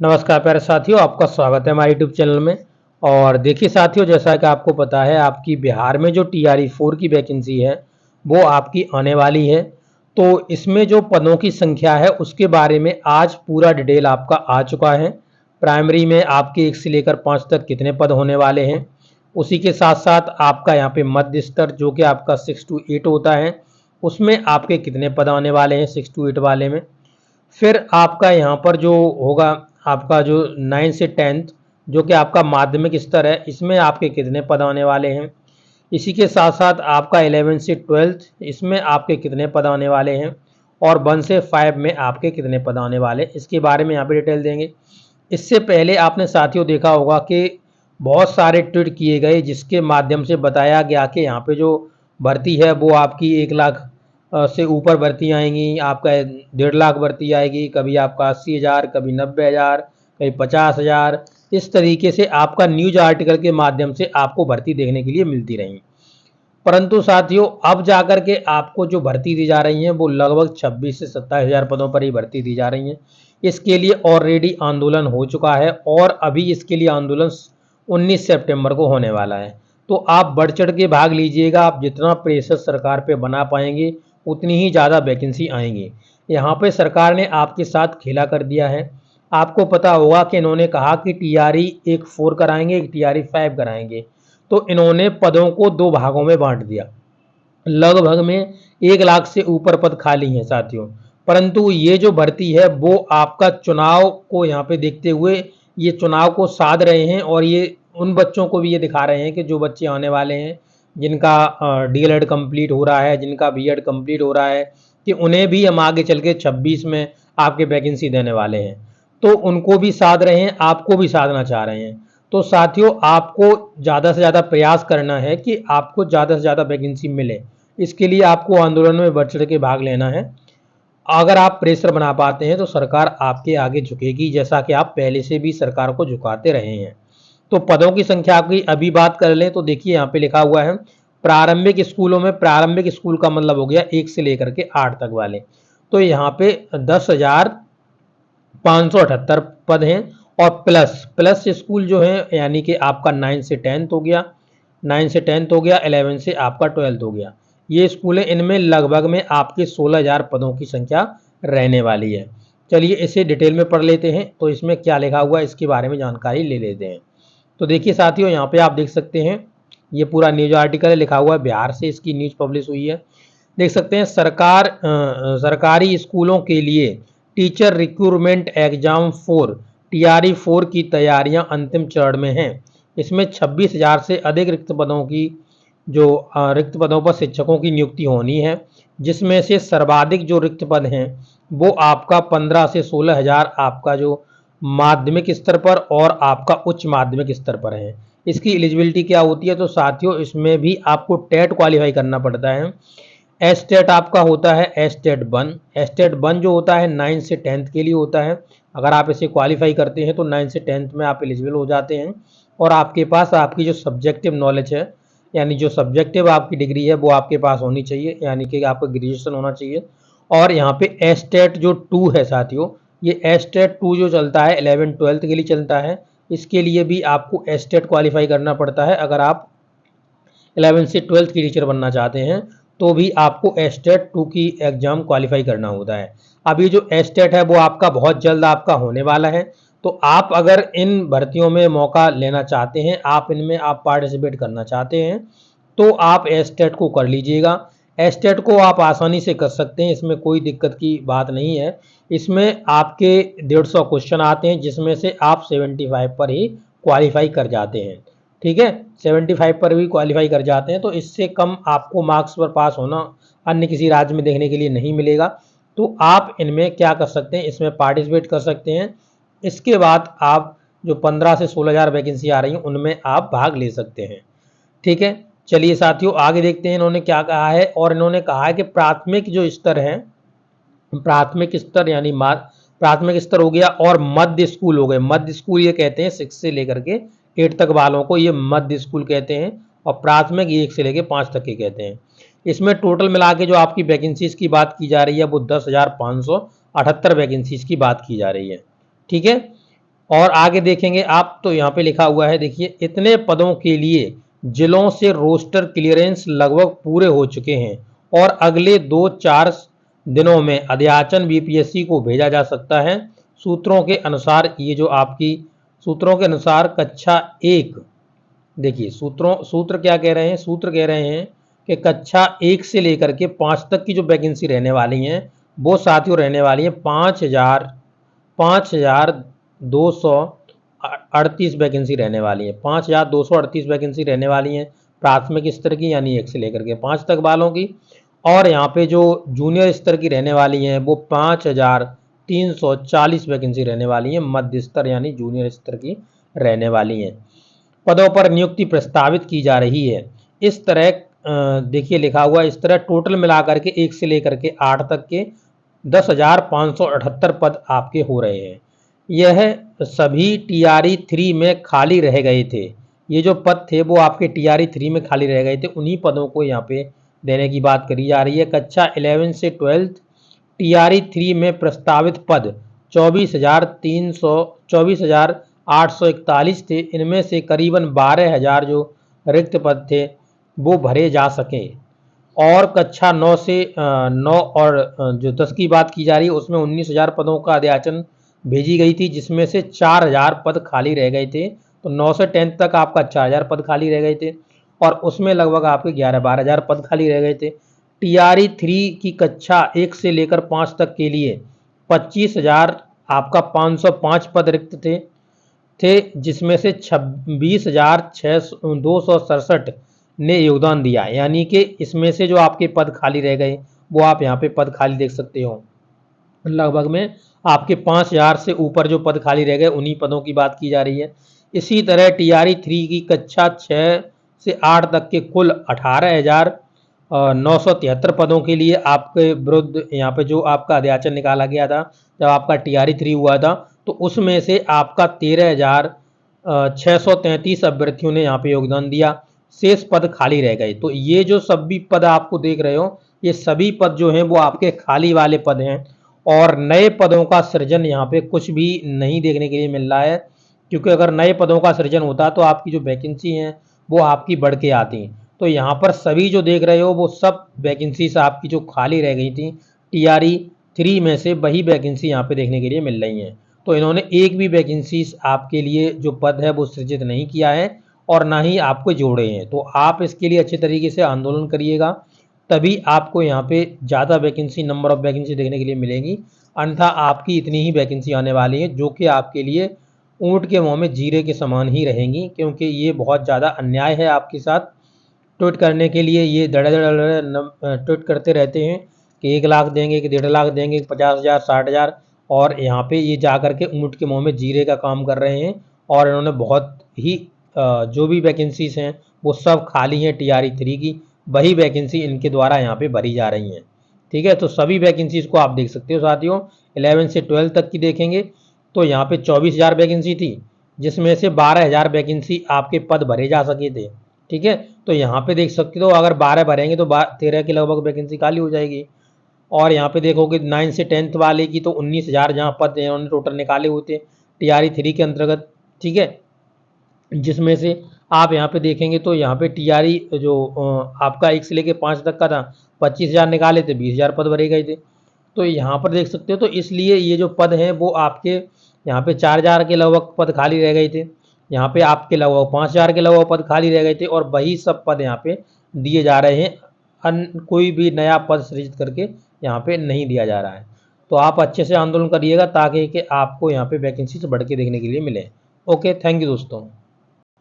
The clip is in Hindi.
नमस्कार प्यारे साथियों, आपका स्वागत है हमारे यूट्यूब चैनल में। और देखिए साथियों, जैसा कि आपको पता है, आपकी बिहार में जो TRE 4 की वैकेंसी है वो आपकी आने वाली है। तो इसमें जो पदों की संख्या है उसके बारे में आज पूरा डिटेल आपका आ चुका है। प्राइमरी में आपके 1 से लेकर 5 तक कितने पद होने वाले हैं, उसी के साथ साथ आपका यहाँ पे मध्य स्तर जो कि आपका 6 to 8 होता है, उसमें आपके कितने पद आने वाले हैं 6 to 8 वाले में। फिर आपका यहाँ पर जो होगा, आपका जो 9 से 10th जो कि आपका माध्यमिक स्तर है, इसमें आपके कितने पद आने वाले हैं। इसी के साथ साथ आपका 11 से 12th, इसमें आपके कितने पद आने वाले हैं। और 1 से 5 में आपके कितने पद आने वाले हैं, इसके बारे में यहाँ पे डिटेल देंगे। इससे पहले आपने साथियों देखा होगा कि बहुत सारे ट्वीट किए गए जिसके माध्यम से बताया गया कि यहाँ पे जो भर्ती है वो आपकी 1 लाख से ऊपर भर्ती आएंगी, आपका 1.5 लाख भर्ती आएगी, कभी आपका 80,000, कभी 90,000, कभी 50,000। इस तरीके से आपका न्यूज आर्टिकल के माध्यम से आपको भर्ती देखने के लिए मिलती रही। परंतु साथियों, अब जाकर के आपको जो भर्ती दी जा रही है वो लगभग 26 से 27,000 पदों पर ही भर्ती दी जा रही है। इसके लिए ऑलरेडी आंदोलन हो चुका है और अभी इसके लिए आंदोलन 19 सितंबर को होने वाला है। तो आप बढ़ चढ़ के भाग लीजिएगा। आप जितना प्रेशर सरकार पे बना पाएंगे उतनी ही ज़्यादा वैकेंसी आएंगी। यहाँ पे सरकार ने आपके साथ खेला कर दिया है। आपको पता होगा कि इन्होंने कहा कि TRE 4 कराएंगे, एक TRE 5 कराएंगे। तो इन्होंने पदों को 2 भागों में बांट दिया। लगभग में 1 लाख से ऊपर पद खाली हैं साथियों। परंतु ये जो भर्ती है वो आपका चुनाव को यहाँ पे देखते हुए ये चुनाव को साध रहे हैं और ये उन बच्चों को भी ये दिखा रहे हैं कि जो बच्चे आने वाले हैं, जिनका DLED कंप्लीट हो रहा है, जिनका BEd कंप्लीट हो रहा है, कि उन्हें भी हम आगे चल के 26 में आपके वैकेंसी देने वाले हैं। तो उनको भी साध रहे हैं, आपको भी साधना चाह रहे हैं। तो साथियों, आपको ज़्यादा से ज़्यादा प्रयास करना है कि आपको ज़्यादा से ज़्यादा वैकेंसी मिले। इसके लिए आपको आंदोलन में बढ़ चढ़ के भाग लेना है। अगर आप प्रेशर बना पाते हैं तो सरकार आपके आगे झुकेगी, जैसा कि आप पहले से भी सरकार को झुकाते रहे हैं। तो पदों की संख्या की अभी बात कर लें तो देखिए यहाँ पे लिखा हुआ है प्रारंभिक स्कूलों में। प्रारंभिक स्कूल का मतलब हो गया 1 से लेकर के 8 तक वाले। तो यहाँ पे 10,578 पद हैं। और प्लस स्कूल जो है, यानी कि आपका 9 से 10th हो गया, 9 से 10th हो गया, 11 से आपका 12th हो गया। ये स्कूल है, इनमें लगभग में आपके 16,000 पदों की संख्या रहने वाली है। चलिए इसे डिटेल में पढ़ लेते हैं। तो इसमें क्या लिखा हुआ है इसके बारे में जानकारी ले लेते हैं। तो देखिए साथियों, यहाँ पे आप देख सकते हैं ये पूरा न्यूज आर्टिकल है, लिखा हुआ है बिहार से इसकी न्यूज पब्लिश हुई है। देख सकते हैं सरकारी स्कूलों के लिए टीचर रिक्रूटमेंट एग्जाम 4 TRE 4 की तैयारियां अंतिम चरण में हैं। इसमें 26,000 से अधिक रिक्त पदों की रिक्त पदों पर शिक्षकों की नियुक्ति होनी है, जिसमें से सर्वाधिक जो रिक्त पद हैं वो आपका 15 से 16,000 आपका जो माध्यमिक स्तर पर और आपका उच्च माध्यमिक स्तर पर है। इसकी एलिजिबिलिटी क्या होती है, तो साथियों इसमें भी आपको टेट क्वालिफाई करना पड़ता है। एस्टेट आपका होता है एस्टेट 1 जो होता है 9 से 10th के लिए होता है। अगर आप इसे क्वालिफाई करते हैं तो 9 से 10th में आप एलिजिबल हो जाते हैं और आपके पास आपकी जो सब्जेक्टिव नॉलेज है, यानी जो सब्जेक्टिव आपकी डिग्री है वो आपके पास होनी चाहिए, यानी कि आपका ग्रेजुएशन होना चाहिए। और यहाँ पे एस्टेट जो 2 है साथियों, ये एस्टेट 2 जो चलता है 11-12th के लिए चलता है। इसके लिए भी आपको एस्टेट क्वालिफाई करना पड़ता है। अगर आप 11 से 12th की टीचर बनना चाहते हैं तो भी आपको एस्टेट 2 की एग्जाम क्वालिफाई करना होता है। अब ये जो एस्टेट है वो आपका बहुत जल्द आपका होने वाला है। तो आप अगर इन भर्तियों में मौका लेना चाहते हैं, आप इनमें आप पार्टिसिपेट करना चाहते हैं, तो आप एस्टेट को कर लीजिएगा। एस्टेट को आप आसानी से कर सकते हैं, इसमें कोई दिक्कत की बात नहीं है। इसमें आपके 150 क्वेश्चन आते हैं, जिसमें से आप 75 पर ही क्वालिफाई कर जाते हैं। ठीक है, 75 पर भी क्वालिफाई कर जाते हैं। तो इससे कम आपको मार्क्स पर पास होना अन्य किसी राज्य में देखने के लिए नहीं मिलेगा। तो आप इनमें क्या कर सकते हैं, इसमें पार्टिसिपेट कर सकते हैं। इसके बाद आप जो 15 से 16,000 वैकेंसी आ रही हैं उनमें आप भाग ले सकते हैं। ठीक है, चलिए साथियों आगे देखते हैं इन्होंने क्या कहा है। और इन्होंने कहा है कि प्राथमिक जो स्तर है, प्राथमिक स्तर यानी प्राथमिक स्तर हो गया और मध्य स्कूल हो गए। मध्य स्कूल ये कहते हैं 6 से लेकर के 8 तक वालों को ये मध्य स्कूल कहते हैं, और प्राथमिक 1 से लेकर 5 तक के कहते हैं। इसमें टोटल मिला के जो आपकी वैकेंसीज की बात की जा रही है वो 10,578 वैकेंसीज की बात की जा रही है। ठीक है, और आगे देखेंगे आप तो यहाँ पे लिखा हुआ है, देखिए इतने पदों के लिए जिलों से रोस्टर क्लियरेंस लगभग पूरे हो चुके हैं और अगले 2-4 दिनों में अध्याचन बीपीएससी को भेजा जा सकता है। सूत्रों के अनुसार ये जो आपकी सूत्रों के अनुसार कक्षा 1, देखिए सूत्र क्या कह रहे हैं, सूत्र कह रहे हैं कि कक्षा 1 से लेकर के 5 तक की जो वैकेंसी रहने वाली हैं वो साथियों रहने वाली हैं 5,238 वैकेंसी रहने वाली है। 5,238 वैकेंसी रहने वाली हैं प्राथमिक स्तर की, यानी 1 से लेकर के 5 तक वालों की। और यहाँ पे जो जूनियर स्तर की रहने वाली हैं वो 5,340 वैकेंसी रहने वाली हैं मध्य स्तर यानी जूनियर स्तर की रहने वाली हैं। पदों पर नियुक्ति प्रस्तावित की जा रही है। इस तरह देखिए लिखा हुआ, इस तरह टोटल मिलाकर के 1 से लेकर के 8 तक के 10,578 पद आपके हो रहे हैं। यह सभी टीआरई 3 में खाली रह गए थे। ये जो पद थे वो आपके टीआरई 3 में खाली रह गए थे, उन्हीं पदों को यहाँ पे देने की बात करी जा रही है। कक्षा 11 से 12 टीआरई 3 में प्रस्तावित पद 24,841 थे। इनमें से करीबन 12,000 जो रिक्त पद थे वो भरे जा सके। और कक्षा 9 से 9 और जो 10 की बात की जा रही है उसमें 19,000 पदों का अध्याचन भेजी गई थी, जिसमें से 4,000 पद खाली रह गए थे। तो 9 से 10 तक आपका 4,000 पद खाली रह गए थे और उसमें लगभग आपके 11-12,000 पद खाली रह गए थे। टीआरई 3 की कक्षा 1 से लेकर 5 तक के लिए 25,000 आपका 505 पद रिक्त थे, जिसमें से 26,267 ने योगदान दिया, यानी कि इसमें से जो आपके पद खाली रह गए वो आप यहाँ पे पद खाली देख सकते हो। लगभग में आपके 5,000 से ऊपर जो पद खाली रह गए उन्हीं पदों की बात की जा रही है। इसी तरह टीआरई 3 की कक्षा 6 से 8 तक के कुल 18,973 पदों के लिए आपके विरुद्ध यहाँ पे जो आपका अध्याचन निकाला गया था जब आपका टीआरई 3 हुआ था, तो उसमें से आपका 13,633 अभ्यर्थियों ने यहाँ पे योगदान दिया। शेष पद खाली रह गए। तो ये जो सभी पद आपको देख रहे हो, ये सभी पद जो हैं वो आपके खाली वाले पद हैं और नए पदों का सृजन यहाँ पे कुछ भी नहीं देखने के लिए मिल रहा है, क्योंकि अगर नए पदों का सृजन होता तो आपकी जो वैकेंसी हैं वो आपकी बढ़ के आती। तो यहाँ पर सभी जो देख रहे हो वो सब वैकेंसीज आपकी जो खाली रह गई थी टीआरई 3 में से वही वैकेंसी यहाँ पे देखने के लिए मिल रही हैं। तो इन्होंने एक भी वैकेंसीज आपके लिए जो पद है वो सृजित नहीं किया है और ना ही आपको जोड़े हैं। तो आप इसके लिए अच्छे तरीके से आंदोलन करिएगा, तभी आपको यहाँ पे ज़्यादा वैकेंसी, नंबर ऑफ वैकेंसी देखने के लिए मिलेगी। अन्यथा आपकी इतनी ही वैकेंसी आने वाली है जो कि आपके लिए ऊँट के मुँह में जीरे के समान ही रहेंगी, क्योंकि ये बहुत ज़्यादा अन्याय है आपके साथ। ट्वीट करने के लिए ये धड़ाधड़ ट्वीट करते रहते हैं कि 1 लाख देंगे, कि 1.5 लाख देंगे, 50,000, 60,000, और यहाँ पे ये जा कर के ऊँट के मुँह में जीरे का काम कर रहे हैं। और इन्होंने बहुत ही जो भी वैकेंसीज हैं वो सब खाली हैं टीआरई 3 की, वही वैकेंसी इनके द्वारा यहाँ पे भरी जा रही हैं। ठीक है, तो सभी वैकेंसीज को आप देख सकते हो साथियों। 11 से 12 तक की देखेंगे तो यहाँ पे 24,000 वैकेंसी थी, जिसमें से 12,000 वैकेंसी आपके पद भरे जा सके थे। ठीक है, तो यहाँ पे देख सकते हो अगर 12 भरेंगे तो 13 के लगभग वैकेंसी खाली हो जाएगी। और यहाँ पे देखोगे 9 से 10th वाले की तो 19,000 जहाँ पद इन्होंने टोटल निकाले हुए थे टीआरई 3 के अंतर्गत। ठीक है, जिसमें से आप यहाँ पे देखेंगे तो यहाँ पे टीआरई जो आपका 1 से लेके 5 तक का था 25,000 निकाले थे, 20,000 पद भरे गए थे। तो यहाँ पर देख सकते हो, तो इसलिए ये जो पद हैं वो आपके यहाँ पे 4,000 के लगभग पद खाली रह गए थे, यहाँ पे आपके लगभग 5,000 के लगभग पद खाली रह गए थे और वही सब पद यहाँ पे दिए जा रहे हैं। कोई भी नया पद सृजित करके यहाँ पे नहीं दिया जा रहा है। तो आप अच्छे से आंदोलन करिएगा ताकि कि आपको यहाँ पे वैकेंसी से बढ़ के देखने के लिए मिले। ओके, थैंक यू दोस्तों।